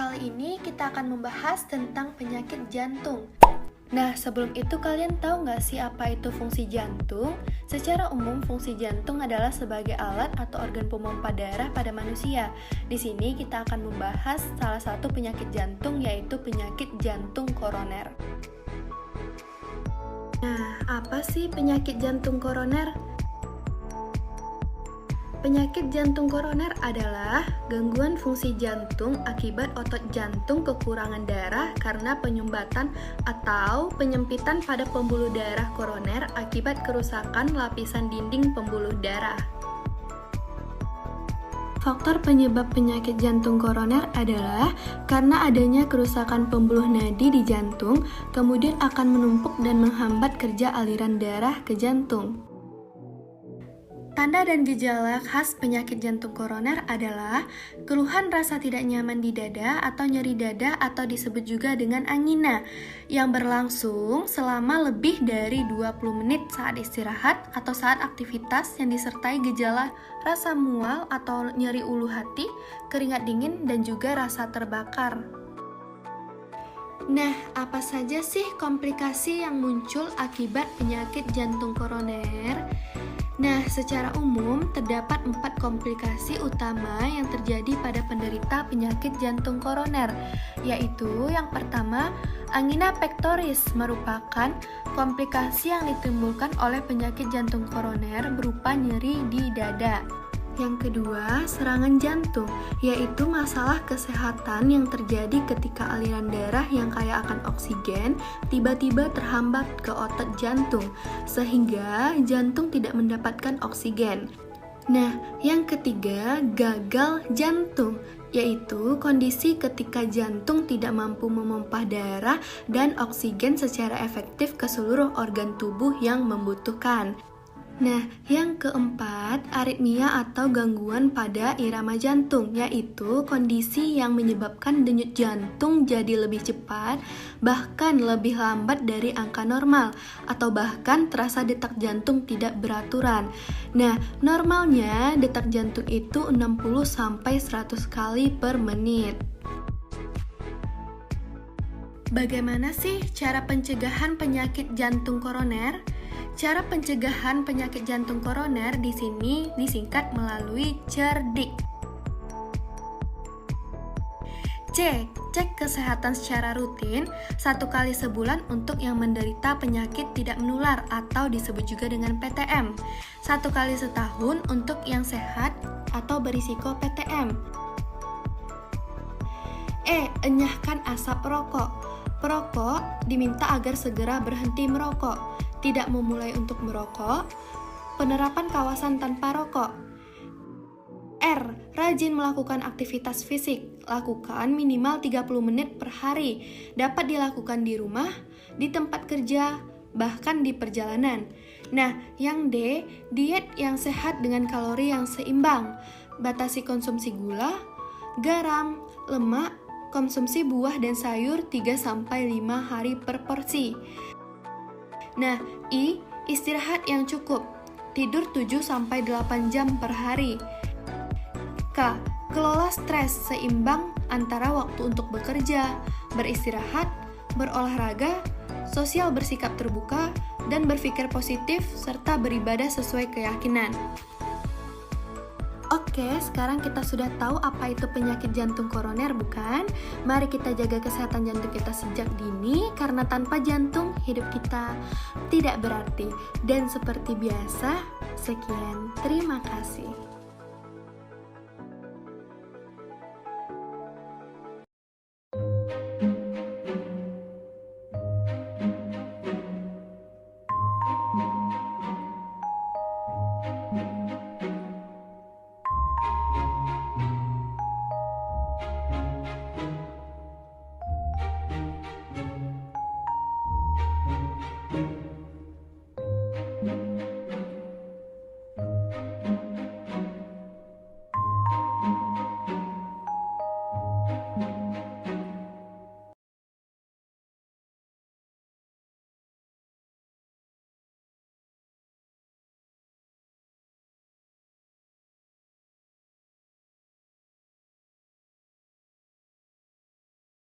kali ini kita akan membahas tentang penyakit jantung. Nah, sebelum itu kalian tahu nggak sih apa itu fungsi jantung? Secara umum, fungsi jantung adalah sebagai alat atau organ pemompa darah pada manusia. Di sini kita akan membahas salah satu penyakit jantung, yaitu penyakit jantung koroner. Nah, apa sih penyakit jantung koroner? Penyakit jantung koroner adalah gangguan fungsi jantung akibat otot jantung kekurangan darah karena penyumbatan atau penyempitan pada pembuluh darah koroner akibat kerusakan lapisan dinding pembuluh darah. Faktor penyebab penyakit jantung koroner adalah karena adanya kerusakan pembuluh nadi di jantung, kemudian akan menumpuk dan menghambat kerja aliran darah ke jantung. Tanda dan gejala khas penyakit jantung koroner adalah keluhan rasa tidak nyaman di dada atau nyeri dada atau disebut juga dengan angina yang berlangsung selama lebih dari 20 menit saat istirahat atau saat aktivitas yang disertai gejala rasa mual atau nyeri ulu hati, keringat dingin, dan juga rasa terbakar. Nah, apa saja sih komplikasi yang muncul akibat penyakit jantung koroner? Nah, secara umum terdapat 4 komplikasi utama yang terjadi pada penderita penyakit jantung koroner, yaitu yang pertama, angina pectoris merupakan komplikasi yang ditimbulkan oleh penyakit jantung koroner berupa nyeri di dada. Yang kedua, serangan jantung, yaitu masalah kesehatan yang terjadi ketika aliran darah yang kaya akan oksigen tiba-tiba terhambat ke otot jantung, sehingga jantung tidak mendapatkan oksigen. Nah, yang ketiga, gagal jantung, yaitu kondisi ketika jantung tidak mampu memompa darah dan oksigen secara efektif ke seluruh organ tubuh yang membutuhkan. Nah, yang keempat, aritmia atau gangguan pada irama jantung, yaitu kondisi yang menyebabkan denyut jantung jadi lebih cepat, bahkan lebih lambat dari angka normal, atau bahkan terasa detak jantung tidak beraturan. Nah, normalnya detak jantung itu 60-100 kali per menit. Bagaimana sih cara pencegahan penyakit jantung koroner? Cara pencegahan penyakit jantung koroner di sini disingkat melalui CERDIC. C. Cek kesehatan secara rutin 1 kali sebulan untuk yang menderita penyakit tidak menular atau disebut juga dengan PTM. 1 kali setahun untuk yang sehat atau berisiko PTM. E. Enyahkan asap rokok. Perokok diminta agar segera berhenti merokok, tidak memulai untuk merokok, penerapan kawasan tanpa rokok. R. Rajin melakukan aktivitas fisik, lakukan minimal 30 menit per hari, dapat dilakukan di rumah, di tempat kerja, bahkan di perjalanan. Nah, yang D, diet yang sehat dengan kalori yang seimbang, batasi konsumsi gula, garam, lemak, konsumsi buah dan sayur 3-5 hari per porsi. Nah, I. Istirahat yang cukup, tidur 7-8 jam per hari. K. Kelola stres seimbang antara waktu untuk bekerja, beristirahat, berolahraga, sosial bersikap terbuka, dan berpikir positif, serta beribadah sesuai keyakinan. Oke, sekarang kita sudah tahu apa itu penyakit jantung koroner, bukan? Mari kita jaga kesehatan jantung kita sejak dini, karena tanpa jantung, hidup kita tidak berarti. Dan seperti biasa, sekian, terima kasih.